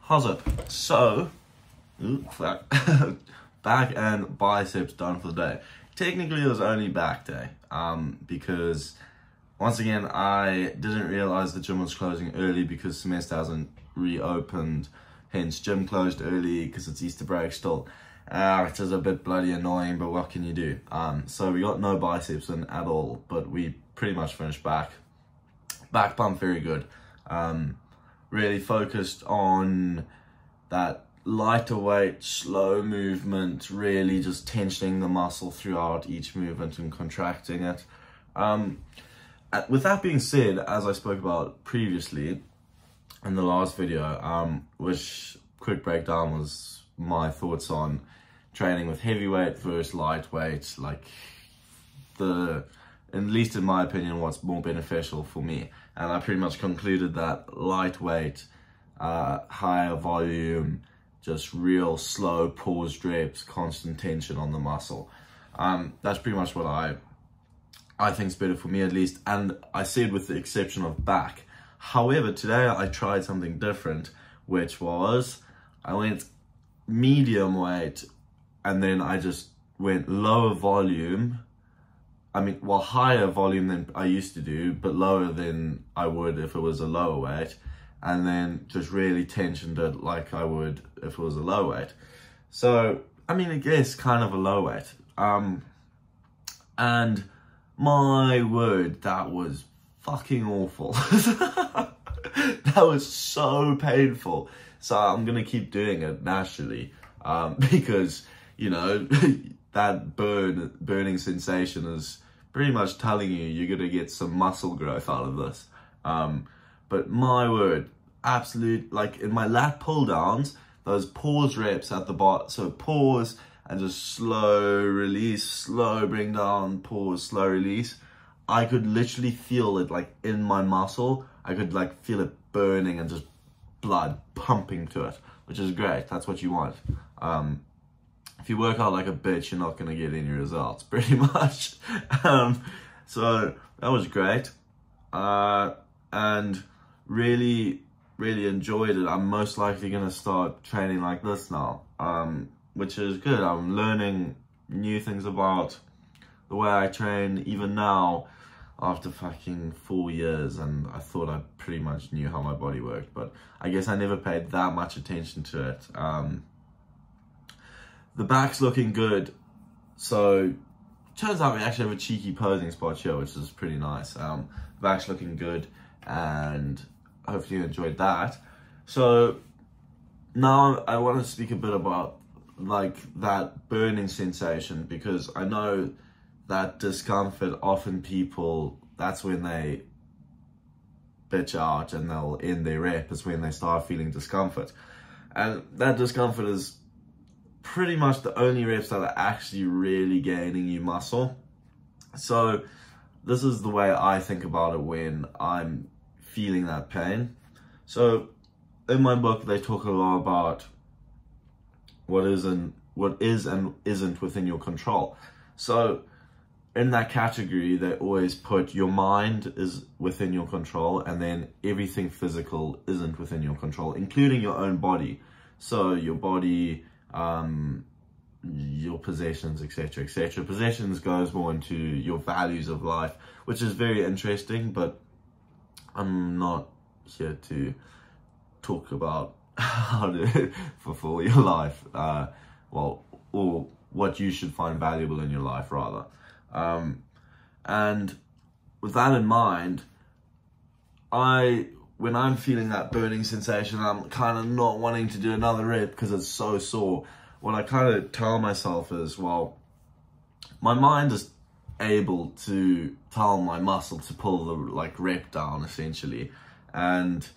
How's it? So, back and biceps done for the day. Technically, it was only back day, because once again, I didn't realize the gym was closing early because semester hasn't reopened. Hence, gym closed early because it's Easter break still. It is a bit bloody annoying, but what can you do? So we got no biceps in at all, but we pretty much finished back. Back pump, very good. Really focused on that lighter weight, slow movement, really just tensioning the muscle throughout each movement and contracting it. With that being said, as I spoke about previously in the last video, which quick breakdown was my thoughts on training with heavyweight versus lightweight, like at least in my opinion, what's more beneficial for me. And I pretty much concluded that lightweight, higher volume, just real slow paused reps, constant tension on the muscle. That's pretty much what I think is better for me, at least. And I said with the exception of back. However, today I tried something different, which was I went medium weight and then I just went lower volume. Higher volume than I used to do, but lower than I would if it was a lower weight. And then just really tensioned it like I would if it was a low weight. So, I guess kind of a low weight. And my word, that was fucking awful. That was so painful. So I'm gonna keep doing it naturally, because, you know, that burning sensation is pretty much telling you you're gonna get some muscle growth out of this. But my word, absolute, like in my lat pull downs, those pause reps at the bottom, so pause and just slow release, slow bring down, pause, slow release. I could literally feel it like in my muscle. I could like feel it burning and just blood pumping to it, which is great. That's what you want. If you work out like a bitch, you're not going to get any results, pretty much. So that was great. And really enjoyed it. I'm most likely going to start training like this now, which is good. I'm learning new things about the way I train even now after fucking 4 years, and I thought I pretty much knew how my body worked, but I guess I never paid that much attention to it. The back's looking good, so turns out we actually have a cheeky posing spot here, which is pretty nice. The back's looking good, and hopefully you enjoyed that. So now I want to speak a bit about like that burning sensation, because I know that discomfort, often people, that's when they bitch out and they'll end their rep, is when they start feeling discomfort. And that discomfort is pretty much the only reps that are actually really gaining you muscle. So this is the way I think about it when I'm feeling that pain. So in my book, they talk a lot about what is and isn't within your control. So in that category, they always put your mind is within your control, and then everything physical isn't within your control, including your own body. So your body, your possessions, etc., etc. Possessions goes more into your values of life, which is very interesting, but I'm not here to talk about how to fulfill your life, or what you should find valuable in your life, rather. And with that in mind, when I'm feeling that burning sensation, I'm kind of not wanting to do another rep because it's so sore. What I kind of tell myself is, well, my mind is able to tell my muscle to pull the rep down, essentially. And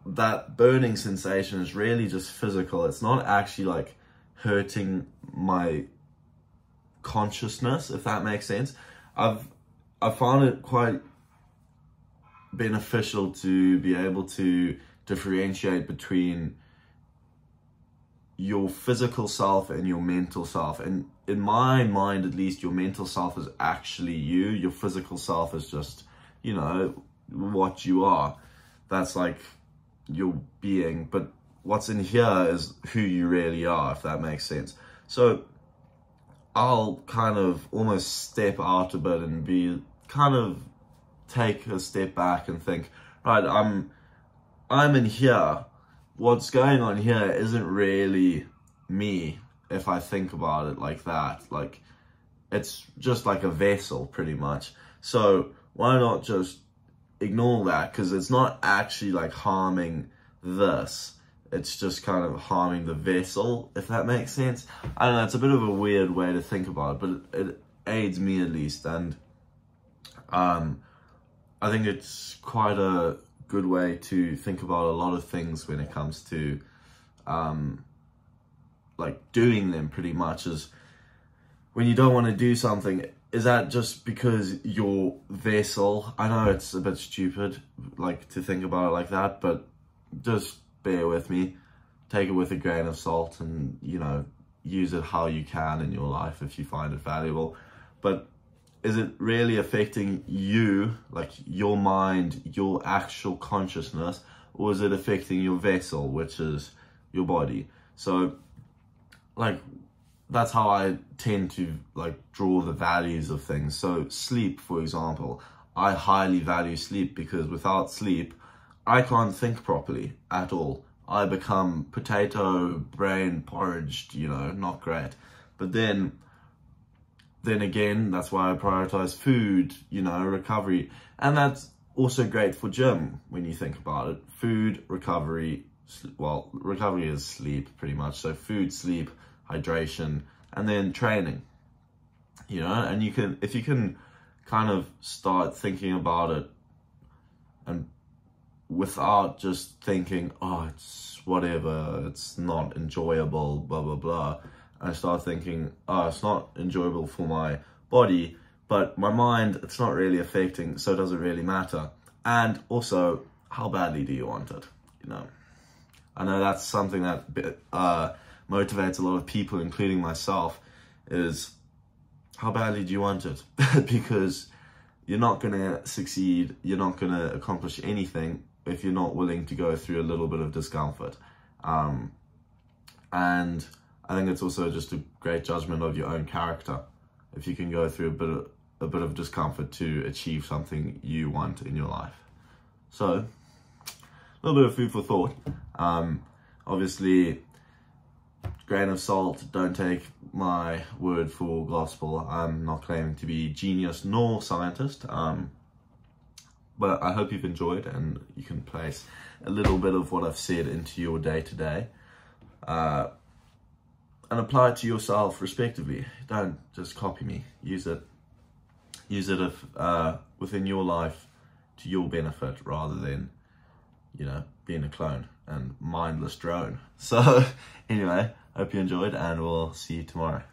that burning sensation is really just physical. It's not actually like hurting my consciousness, if that makes sense. I've found it quite beneficial to be able to differentiate between your physical self and your mental self. And in my mind, at least, your mental self is actually you. Your physical self is just, you know, what you are. That's like your being, but what's in here is who you really are, if that makes sense. So I'll kind of almost step out a bit and be kind of take a step back and think, right, I'm in here. What's going on here isn't really me, if I think about it like that. Like, it's just like a vessel, pretty much. So why not just ignore that? Because it's not actually like harming this. It's just kind of harming the vessel, if that makes sense. I don't know, it's a bit of a weird way to think about it, but it aids me at least. And I think it's quite a good way to think about a lot of things when it comes to like doing them, pretty much. Is when you don't want to do something, is that just because your vessel? I know it's a bit stupid like to think about it like that, but just bear with me, take it with a grain of salt, and, you know, use it how you can in your life if you find it valuable. But is it really affecting you, like your mind, your actual consciousness, or is it affecting your vessel, which is your body? So, like, that's how I tend to, like, draw the values of things. So sleep, for example, I highly value sleep, because without sleep, I can't think properly at all. I become potato brain porridged, you know, not great. But then again, that's why I prioritize food, you know, recovery. And that's also great for gym when you think about it. Food, recovery, well, recovery is sleep pretty much. So food, sleep, hydration, and then training, you know. And you can, if you can kind of start thinking about it and without just thinking, oh, it's whatever, it's not enjoyable, blah, blah, blah. I start thinking, oh, it's not enjoyable for my body, but my mind, it's not really affecting, so it doesn't really matter. And also, how badly do you want it? You know, I know that's something that motivates a lot of people, including myself, is how badly do you want it? Because you're not going to succeed, you're not going to accomplish anything if you're not willing to go through a little bit of discomfort. And I think it's also just a great judgment of your own character, if you can go through a bit of discomfort to achieve something you want in your life. So, a little bit of food for thought. Obviously, grain of salt, don't take my word for gospel. I'm not claiming to be genius nor scientist, but I hope you've enjoyed, and you can place a little bit of what I've said into your day-to-day, and apply it to yourself respectively. Don't just copy me. Use it if, within your life to your benefit, rather than, you know, being a clone and mindless drone. So anyway, hope you enjoyed, and we'll see you tomorrow.